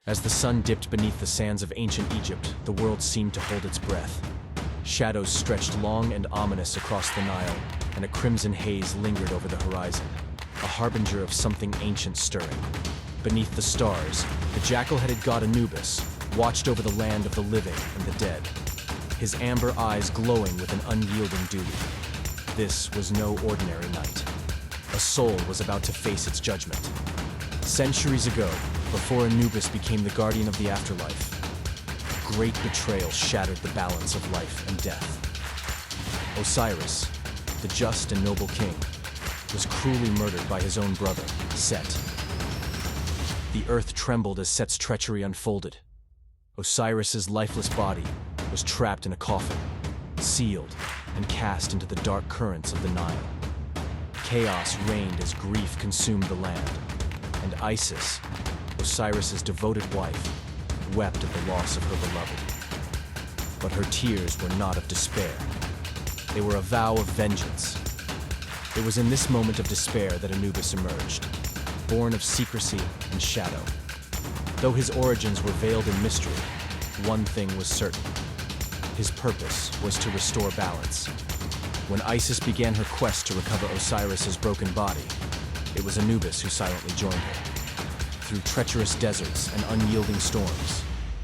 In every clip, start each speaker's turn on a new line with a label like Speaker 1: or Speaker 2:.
Speaker 1: As the sun dipped beneath the sands of ancient Egypt, the world seemed to hold its breath. Shadows stretched long and ominous across the Nile, and a crimson haze lingered over the horizon, a harbinger of something ancient stirring. Beneath the stars, the jackal-headed god Anubis watched over the land of the living and the dead, his amber eyes glowing with an unyielding duty. This was no ordinary night. A soul was about to face its judgment. Centuries ago, before Anubis became the guardian of the afterlife, a great betrayal shattered the balance of life and death. Osiris, the just and noble king, was cruelly murdered by his own brother, Set. The earth trembled as Set's treachery unfolded. Osiris's lifeless body was trapped in a coffin, sealed and cast into the dark currents of the Nile. Chaos reigned as grief consumed the land, and Isis, Osiris's devoted wife, wept at the loss of her beloved. But her tears were not of despair. They were a vow of vengeance. It was in this moment of despair that Anubis emerged, born of secrecy and shadow. Though his origins were veiled in mystery, one thing was certain. His purpose was to restore balance. When Isis began her quest to recover Osiris's broken body, it was Anubis who silently joined her. Through treacherous deserts and unyielding storms,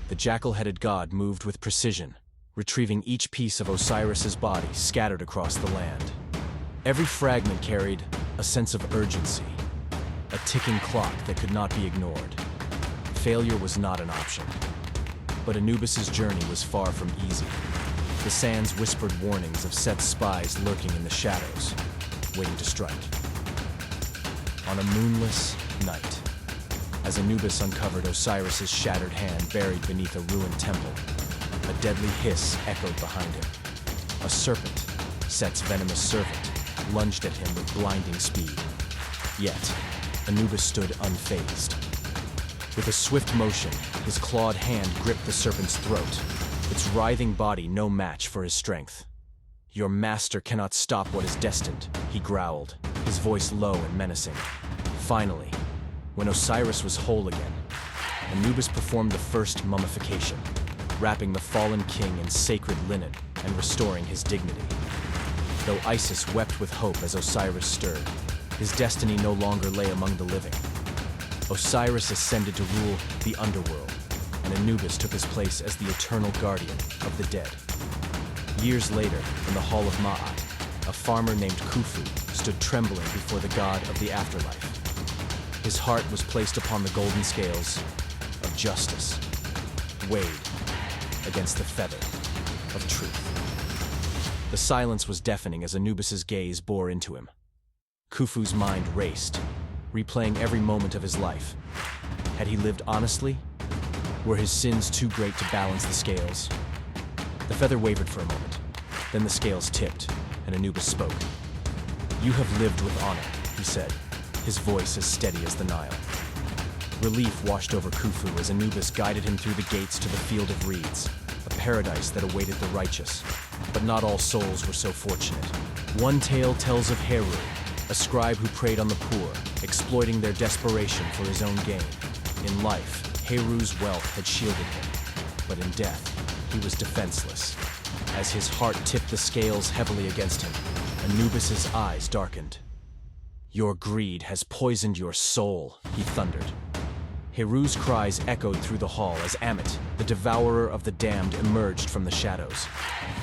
Speaker 1: the jackal-headed god moved with precision, retrieving each piece of Osiris's body scattered across the land. Every fragment carried a sense of urgency, a ticking clock that could not be ignored. Failure was not an option. But Anubis's journey was far from easy. The sands whispered warnings of Set's spies lurking in the shadows, waiting to strike. On a moonless night, as Anubis uncovered Osiris's shattered hand buried beneath a ruined temple, a deadly hiss echoed behind him. A serpent, Set's venomous servant, lunged at him with blinding speed. Yet, Anubis stood unfazed. With a swift motion, his clawed hand gripped the serpent's throat, its writhing body no match for his strength. "Your master cannot stop what is destined," he growled, his voice low and menacing. Finally, when Osiris was whole again, Anubis performed the first mummification, wrapping the fallen king in sacred linen and restoring his dignity. Though Isis wept with hope as Osiris stirred, his destiny no longer lay among the living. Osiris ascended to rule the underworld, and Anubis took his place as the eternal guardian of the dead. Years later, in the Hall of Ma'at, a farmer named Khufu stood trembling before the god of the afterlife. His heart was placed upon the golden scales of justice, weighed against the feather of truth. The silence was deafening as Anubis's gaze bore into him. Khufu's mind raced, replaying every moment of his life. Had he lived honestly? Were his sins too great to balance the scales? The feather wavered for a moment. Then the scales tipped, and Anubis spoke. "You have lived with honor," he said, his voice as steady as the Nile. Relief washed over Khufu as Anubis guided him through the gates to the Field of Reeds, a paradise that awaited the righteous. But not all souls were so fortunate. One tale tells of Heru, a scribe who preyed on the poor, exploiting their desperation for his own gain. In life, Heru's wealth had shielded him, but in death, he was defenseless. As his heart tipped the scales heavily against him, Anubis's eyes darkened. "Your greed has poisoned your soul," he thundered. Heru's cries echoed through the hall as Amit, the devourer of the damned, emerged from the shadows.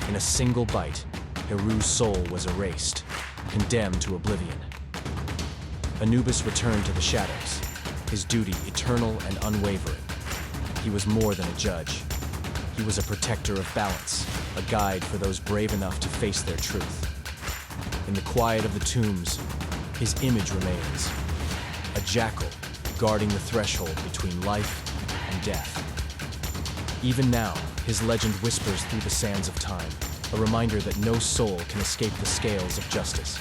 Speaker 1: In a single bite, Heru's soul was erased, condemned to oblivion. Anubis returned to the shadows, his duty eternal and unwavering. He was more than a judge. He was a protector of balance, a guide for those brave enough to face their truth. In the quiet of the tombs, his image remains, a jackal guarding the threshold between life and death. Even now, his legend whispers through the sands of time, a reminder that no soul can escape the scales of justice.